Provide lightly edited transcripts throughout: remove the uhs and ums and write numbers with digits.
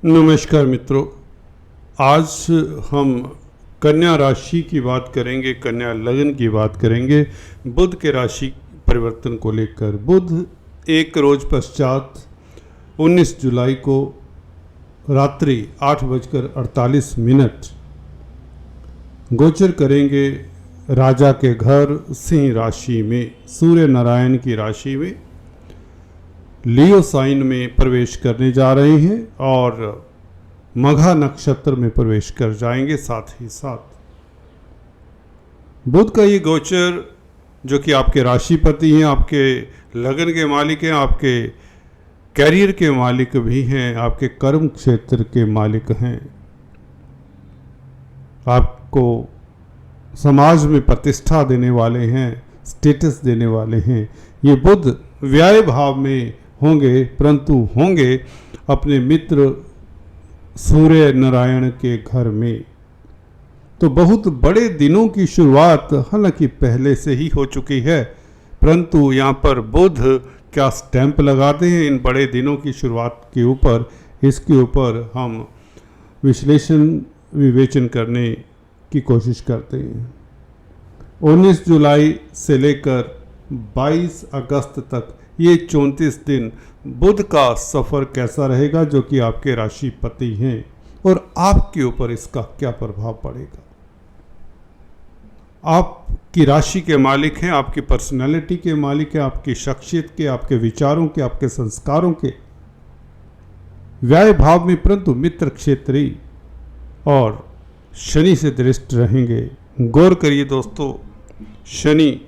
नमस्कार मित्रों, आज हम कन्या राशि की बात करेंगे, कन्या लग्न की बात करेंगे। बुध के राशि परिवर्तन को लेकर बुध एक रोज पश्चात 19 जुलाई को रात्रि 8:48 गोचर करेंगे राजा के घर सिंह राशि में, सूर्य नारायण की राशि में, लियो साइन में प्रवेश करने जा रहे हैं और मघा नक्षत्र में प्रवेश कर जाएंगे। साथ ही साथ बुध का ये गोचर, जो कि आपके राशिपति हैं, आपके लगन के मालिक हैं, आपके कैरियर के मालिक भी हैं, आपके कर्म क्षेत्र के मालिक हैं, आपको समाज में प्रतिष्ठा देने वाले हैं, स्टेटस देने वाले हैं। ये बुध व्यय भाव में होंगे, परंतु होंगे अपने मित्र सूर्य नारायण के घर में। तो बहुत बड़े दिनों की शुरुआत हालांकि पहले से ही हो चुकी है, परंतु यहाँ पर बुध क्या स्टैंप लगाते हैं इन बड़े दिनों की शुरुआत के ऊपर, इसके ऊपर हम विवेचन करने की कोशिश करते हैं। 19 जुलाई से लेकर 22 अगस्त तक ये 34 दिन बुध का सफ़र कैसा रहेगा, जो कि आपके राशिपति हैं, और आपके ऊपर इसका क्या प्रभाव पड़ेगा। आपकी राशि के मालिक हैं, आपकी पर्सनालिटी के मालिक हैं, आपकी शख्सियत के, आपके विचारों के, आपके संस्कारों के व्यय भाव में, परंतु मित्र क्षेत्री और शनि से दृष्ट रहेंगे। गौर करिए दोस्तों, शनि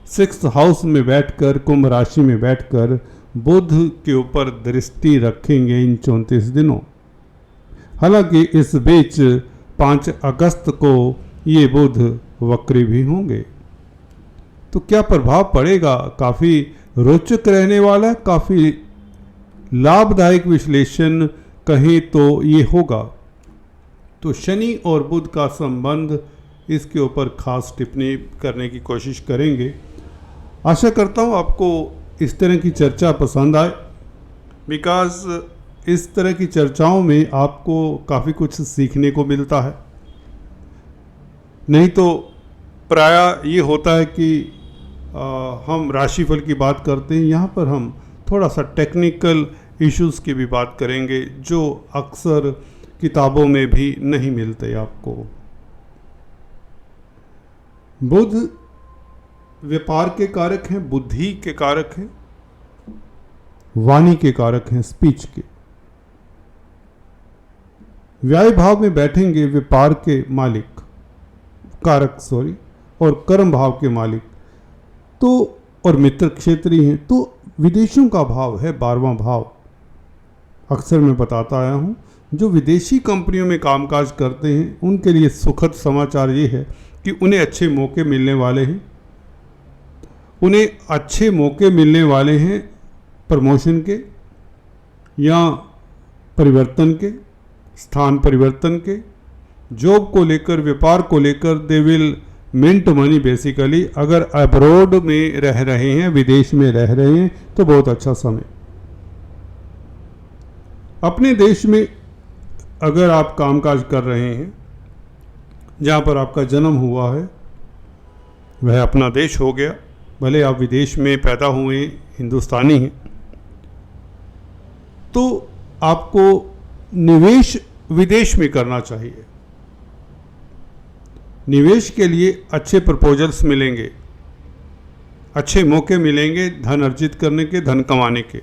6th हाउस में बैठकर, कुंभ राशि में बैठकर बुध के ऊपर दृष्टि रखेंगे इन 34 दिनों। हालांकि इस बीच 5 अगस्त को ये बुध वक्री भी होंगे। तो क्या प्रभाव पड़ेगा, काफ़ी रोचक रहने वाला है, काफ़ी लाभदायक विश्लेषण कहें तो ये होगा। तो शनि और बुध का संबंध, इसके ऊपर खास टिप्पणी करने की कोशिश करेंगे। आशा करता हूँ आपको इस तरह की चर्चा पसंद आए, बिकॉज इस तरह की चर्चाओं में आपको काफ़ी कुछ सीखने को मिलता है। नहीं तो प्रायः ये होता है कि हम राशिफल की बात करते हैं, यहाँ पर हम थोड़ा सा टेक्निकल इश्यूज़ की भी बात करेंगे, जो अक्सर किताबों में भी नहीं मिलते आपको। बुध व्यापार के कारक हैं, बुद्धि के कारक हैं, वाणी के कारक हैं, स्पीच के। व्यय भाव में बैठेंगे व्यापार के मालिक, कारक और कर्म भाव के मालिक, तो और मित्र क्षेत्री हैं। तो विदेशों का भाव है 12वां भाव। अक्सर मैं बताता आया हूँ, जो विदेशी कंपनियों में कामकाज करते हैं उनके लिए सुखद समाचार ये है कि उन्हें अच्छे मौके मिलने वाले हैं, उन्हें अच्छे मौके मिलने वाले हैं प्रमोशन के या परिवर्तन के, स्थान परिवर्तन के, जॉब को लेकर, व्यापार को लेकर। They will mint money basically. अगर अब्रॉड में रह रहे हैं, विदेश में रह रहे हैं, तो बहुत अच्छा समय। अपने देश में अगर आप कामकाज कर रहे हैं, जहाँ पर आपका जन्म हुआ है वह अपना देश हो गया, भले आप विदेश में पैदा हुए, हिंदुस्तानी हैं, तो आपको निवेश विदेश में करना चाहिए। निवेश के लिए अच्छे प्रपोजल्स मिलेंगे, अच्छे मौके मिलेंगे धन अर्जित करने के, धन कमाने के।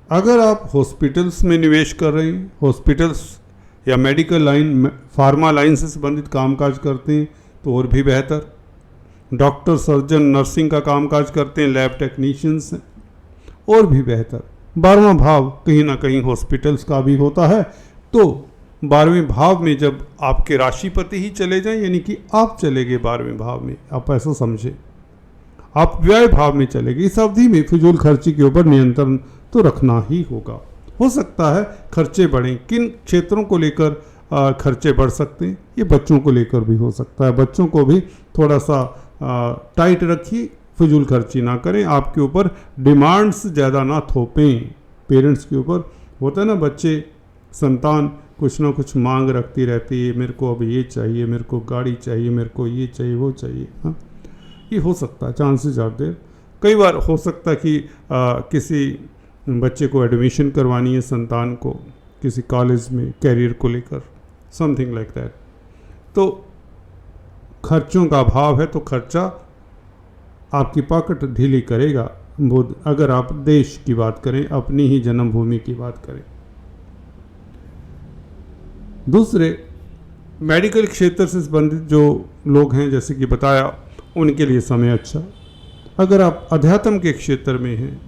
अगर आप हॉस्पिटल्स में निवेश कर रहे हैं, हॉस्पिटल्स या मेडिकल लाइन, फार्मा लाइन से संबंधित कामकाज करते हैं, तो और भी बेहतर। डॉक्टर, सर्जन, नर्सिंग का कामकाज करते हैं, लैब टेक्नीशियंस हैं, और भी बेहतर। 12वां भाव कहीं ना कहीं हॉस्पिटल्स का भी होता है। तो 12वें भाव में जब आपके राशिपति ही चले जाएं, यानी कि आप चले गए 12वें भाव में, आप ऐसा समझे, आप व्यय भाव में चले गए, इस अवधि में फिजूल खर्ची के ऊपर नियंत्रण तो रखना ही होगा। हो सकता है खर्चे बढ़ें, किन क्षेत्रों को लेकर खर्चे बढ़ सकते हैं, ये बच्चों को लेकर भी हो सकता है। बच्चों को भी थोड़ा सा टाइट रखिए, फिजूल खर्ची ना करें, आपके ऊपर डिमांड्स ज़्यादा ना थोपें पेरेंट्स के ऊपर, होता है ना, बच्चे संतान कुछ ना कुछ मांग रखती रहती है, मेरे को अब ये चाहिए, मेरे को गाड़ी चाहिए, मेरे को ये चाहिए, वो चाहिए। हाँ, ये हो सकता है, चांसेस आर देयर। कई बार हो सकता है कि किसी बच्चे को एडमिशन करवानी है, संतान को किसी कॉलेज में कैरियर को लेकर, समथिंग लाइक दैट। तो खर्चों का अभाव है तो खर्चा आपकी पॉकेट ढीली करेगा बुध, अगर आप देश की बात करें, अपनी ही जन्मभूमि की बात करें। दूसरे, मेडिकल क्षेत्र से संबंधित जो लोग हैं, जैसे कि बताया, उनके लिए समय अच्छा। अगर आप अध्यात्म के क्षेत्र में हैं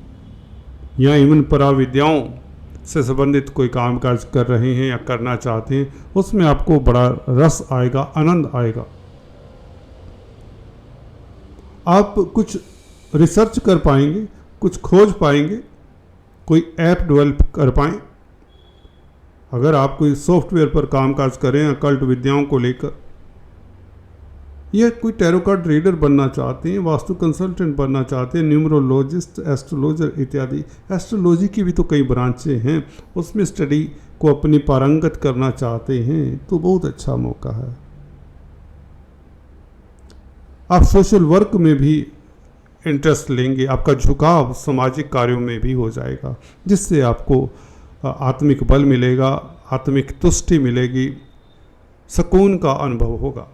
या इवन पराविद्याओं से संबंधित कोई काम काज कर रहे हैं या करना चाहते हैं, उसमें आपको बड़ा रस आएगा, आनंद आएगा। आप कुछ रिसर्च कर पाएंगे, कुछ खोज पाएंगे, कोई ऐप डेवलप कर पाएं। अगर आप कोई सॉफ्टवेयर पर कामकाज करें अकल्ट विद्याओं को लेकर, या कोई टैरो कार्ड रीडर बनना चाहते हैं, वास्तु कंसल्टेंट बनना चाहते हैं, न्यूमरोलॉजिस्ट, एस्ट्रोलॉजर इत्यादि, एस्ट्रोलॉजी की भी तो कई ब्रांचें हैं, उसमें स्टडी को अपनी पारंगत करना चाहते हैं तो बहुत अच्छा मौका है। आप सोशल वर्क में भी इंटरेस्ट लेंगे, आपका झुकाव सामाजिक कार्यों में भी हो जाएगा, जिससे आपको आत्मिक बल मिलेगा, आत्मिक तुष्टि मिलेगी, सुकून का अनुभव होगा।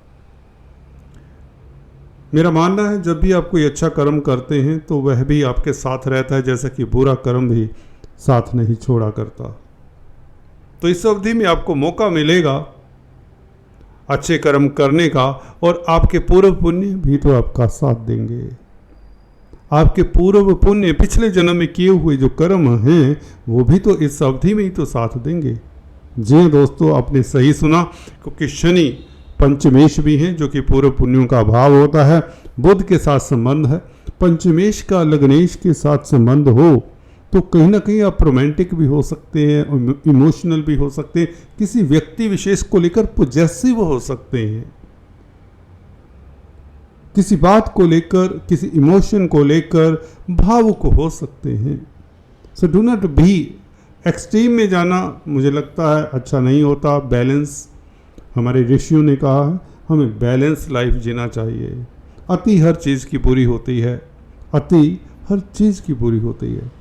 मेरा मानना है जब भी आप कोई अच्छा कर्म करते हैं तो वह भी आपके साथ रहता है, जैसा कि बुरा कर्म भी साथ नहीं छोड़ा करता। तो इस अवधि में आपको मौका मिलेगा अच्छे कर्म करने का, और आपके पूर्व पुण्य भी तो आपका साथ देंगे। आपके पूर्व पुण्य, पिछले जन्म में किए हुए जो कर्म हैं, वो भी तो इस अवधि में ही तो साथ देंगे। जी दोस्तों, आपने सही सुना, क्योंकि शनि पंचमेश भी हैं, जो कि पूर्व पुण्यों का अभाव होता है, बुध के साथ संबंध है। पंचमेश का लग्नेश के साथ संबंध हो तो कहीं ना कहीं आप रोमांटिक भी हो सकते हैं, इमोशनल भी हो सकते हैं, किसी व्यक्ति विशेष को लेकर पॉजेसिव हो सकते हैं, किसी बात को लेकर, किसी इमोशन को लेकर भावुक हो सकते हैं। So do not be extreme में जाना, मुझे लगता है अच्छा नहीं होता। बैलेंस, हमारे ऋषियों ने कहा है हमें बैलेंस लाइफ जीना चाहिए। अति हर चीज़ की बुरी होती है, अति हर चीज़ की बुरी होती है।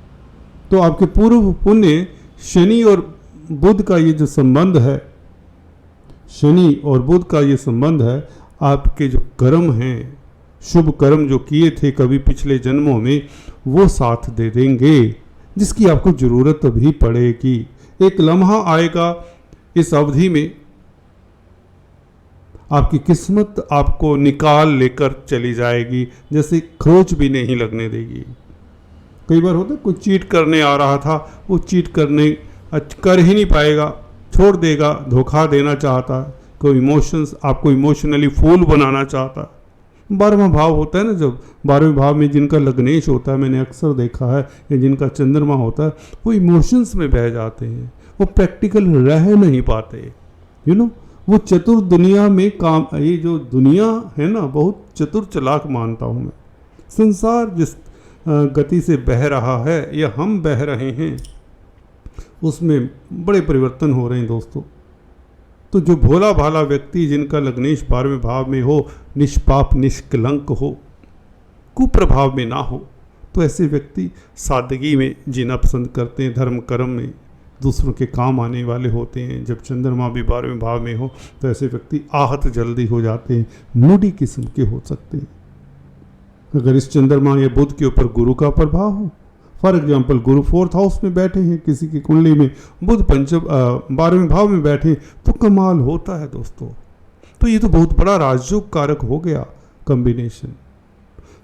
तो आपके पूर्व पुण्य, शनि और बुध का ये जो संबंध है, शनि और बुध का ये संबंध है, आपके जो कर्म हैं, शुभ कर्म जो किए थे कभी पिछले जन्मों में, वो साथ दे देंगे, जिसकी आपको ज़रूरत भी पड़ेगी। एक लम्हा आएगा इस अवधि में, आपकी किस्मत आपको निकाल लेकर चली जाएगी, जैसे खरोच भी नहीं लगने देगी। कई बार होता है कोई चीट करने आ रहा था, वो चीट कर ही नहीं पाएगा, छोड़ देगा, धोखा देना चाहता है। कोई इमोशंस, आपको इमोशनली फूल बनाना चाहता है। 12वां भाव होता है ना, जब 12वें भाव में जिनका लग्नेश होता है, मैंने अक्सर देखा है, या जिनका चंद्रमा होता है, वो इमोशंस में बह जाते हैं, वो प्रैक्टिकल रह नहीं पाते। वो चतुर दुनिया में काम, ये जो दुनिया है ना, बहुत चतुर चालाक मानता हूँ मैं। संसार जिस गति से बह रहा है या हम बह रहे हैं, उसमें बड़े परिवर्तन हो रहे हैं दोस्तों। तो जो भोला भाला व्यक्ति, जिनका लग्नेश 12वें भाव में हो, निष्पाप निष्कलंक हो, कुप्रभाव में ना हो, तो ऐसे व्यक्ति सादगी में जीना पसंद करते हैं, धर्म कर्म में दूसरों के काम आने वाले होते हैं। जब चंद्रमा भी 12वें भाव में हो तो ऐसे व्यक्ति आहत जल्दी हो जाते हैं, मूडी किस्म के हो सकते हैं। अगर इस चंद्रमा या बुध के ऊपर गुरु का प्रभाव हो, for example Guru 4th house में बैठे हैं किसी की कुंडली में, बुध 12वें भाव में बैठे, तो कमाल होता है दोस्तों। तो ये तो बहुत बड़ा राजयोग कारक हो गया कॉम्बिनेशन।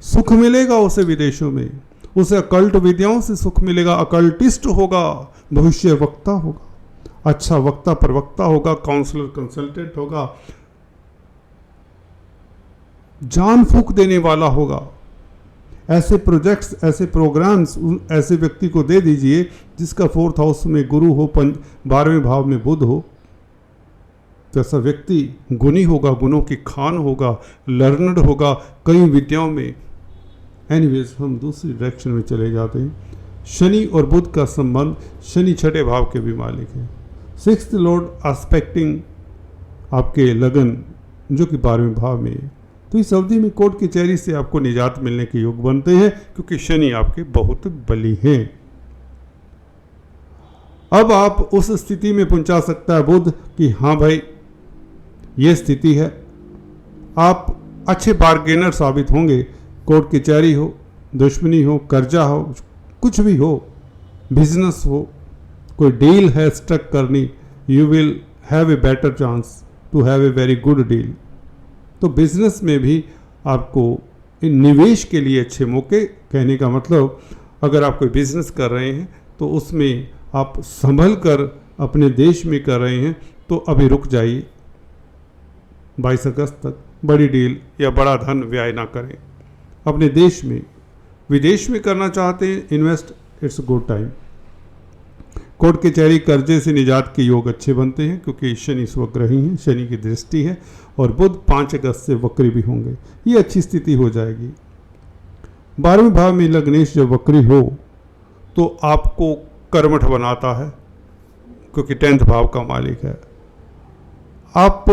सुख मिलेगा उसे विदेशों में, उसे अकल्ट विद्याओं से सुख मिलेगा, अकल्टिस्ट होगा, भविष्य वक्ता होगा, अच्छा वक्ता प्रवक्ता होगा, काउंसलर कंसल्टेंट होगा, जान फूंक देने वाला होगा। ऐसे प्रोजेक्ट्स, ऐसे प्रोग्राम्स ऐसे व्यक्ति को दे दीजिए जिसका 4th हाउस में गुरु हो, 12वें भाव में बुध हो, तो ऐसा व्यक्ति गुणी होगा, गुणों की खान होगा, लर्नड होगा कई विद्याओं में। एनीवेज, हम दूसरी डायरेक्शन में चले जाते हैं। शनि और बुध का संबंध, शनि छठे भाव के भी मालिक है। 6th लॉर्ड एस्पेक्टिंग आपके लगन जो कि 12वें भाव में है। तो इस अवधि में कोर्ट कचहरी से आपको निजात मिलने के योग बनते हैं क्योंकि शनि आपके बहुत बली हैं। अब आप उस स्थिति में पहुंचा सकता है बुध कि हाँ भाई ये स्थिति है, आप अच्छे बार्गेनर साबित होंगे। कोर्ट कचहरी हो, दुश्मनी हो, कर्जा हो, कुछ भी हो, बिजनेस हो, कोई डील है स्ट्रक करनी, you will have a better chance to have a very good deal. तो बिजनेस में भी आपको निवेश के लिए अच्छे मौके, कहने का मतलब अगर आप कोई बिजनेस कर रहे हैं तो उसमें आप संभल कर अपने देश में कर रहे हैं तो अभी रुक जाइए, 22 अगस्त तक बड़ी डील या बड़ा धन व्यय ना करें। अपने देश में, विदेश में करना चाहते हैं invest, it's good time. Court कचहरी कर्जे से निजात के योग अच्छे बनते हैं क्योंकि शनि स्वग्रही हैं, शनि की दृष्टि है और बुध 5 अगस्त से वक्री भी होंगे, ये अच्छी स्थिति हो जाएगी। 12वें भाव में लग्नेश जब वक्री हो तो आपको कर्मठ बनाता है क्योंकि 10th भाव का मालिक है। आप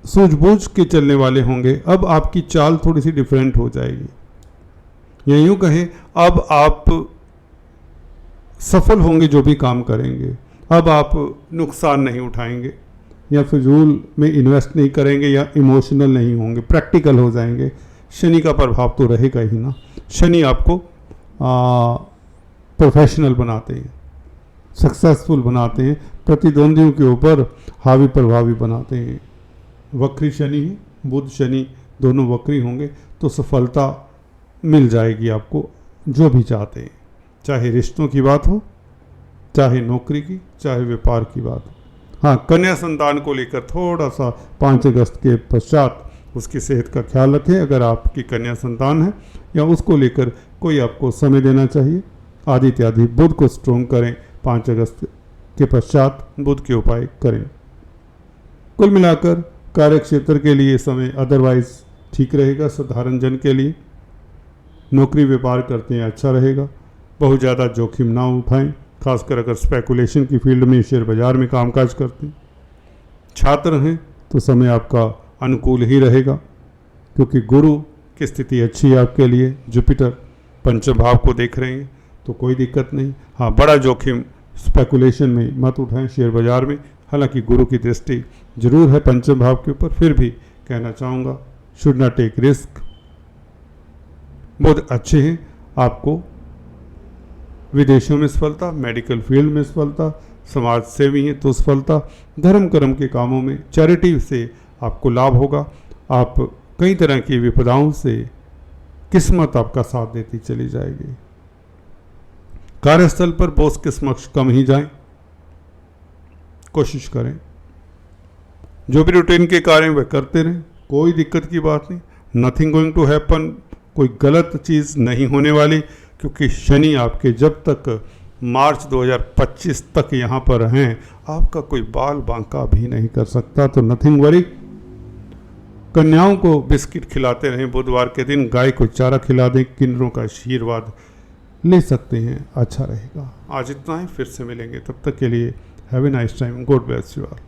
सूझबूझ के चलने वाले होंगे। अब आपकी चाल थोड़ी सी डिफरेंट हो जाएगी, या यूँ कहें अब आप सफल होंगे जो भी काम करेंगे। अब आप नुकसान नहीं उठाएंगे या फिजूल में इन्वेस्ट नहीं करेंगे या इमोशनल नहीं होंगे, प्रैक्टिकल हो जाएंगे। शनि का प्रभाव तो रहेगा ही ना। शनि आपको प्रोफेशनल बनाते हैं, सक्सेसफुल बनाते हैं, प्रतिद्वंदियों के ऊपर हावी प्रभावी बनाते हैं। वक्री शनि है, बुध शनि दोनों वक्री होंगे तो सफलता मिल जाएगी आपको जो भी चाहते हैं, चाहे रिश्तों की बात हो, चाहे नौकरी की, चाहे व्यापार की बात हो। हाँ, कन्या संतान को लेकर थोड़ा सा 5 अगस्त के पश्चात उसकी सेहत का ख्याल रखें। अगर आपकी कन्या संतान है या उसको लेकर कोई आपको समय देना चाहिए। आदि इत्यादि बुध को स्ट्रोंग करें, 5 अगस्त के पश्चात बुध के उपाय करें। कुल मिलाकर कार्य क्षेत्र के लिए समय अदरवाइज ठीक रहेगा। साधारण जन के लिए नौकरी व्यापार करते हैं अच्छा रहेगा। बहुत ज़्यादा जोखिम ना उठाएं, खासकर अगर स्पेकुलेशन की फील्ड में, शेयर बाजार में कामकाज करते हैं। छात्र हैं तो समय आपका अनुकूल ही रहेगा क्योंकि गुरु की स्थिति अच्छी है आपके लिए। जुपिटर पंचम भाव को देख रहे हैं तो कोई दिक्कत नहीं। हाँ, बड़ा जोखिम स्पेकुलेशन में मत उठाएं, शेयर बाजार में। हालांकि गुरु की दृष्टि जरूर है पंचम भाव के ऊपर, फिर भी कहना चाहूँगा शुड नॉट टेक रिस्क। बहुत अच्छे हैं, आपको विदेशों में सफलता, मेडिकल फील्ड में सफलता, समाज सेवी हैं तो सफलता, धर्म कर्म के कामों में, चैरिटी से आपको लाभ होगा। आप कई तरह की विपदाओं से किस्मत आपका साथ देती चली जाएगी। कार्यस्थल पर बॉस के समक्ष कम ही जाएं, कोशिश करें। जो भी रूटीन के कार्य वह करते रहें, कोई दिक्कत की बात नहीं। नथिंग गोइंग टू हैपन, कोई गलत चीज़ नहीं होने वाली क्योंकि शनि आपके जब तक मार्च 2025 तक यहाँ पर हैं आपका कोई बाल बांका भी नहीं कर सकता। तो नथिंग वरी। कन्याओं को बिस्किट खिलाते रहें, बुधवार के दिन गाय को चारा खिला दें, किन्नरों का आशीर्वाद ले सकते हैं, अच्छा रहेगा। आज इतना ही, फिर से मिलेंगे, तब तक के लिए have a nice time, God bless you all.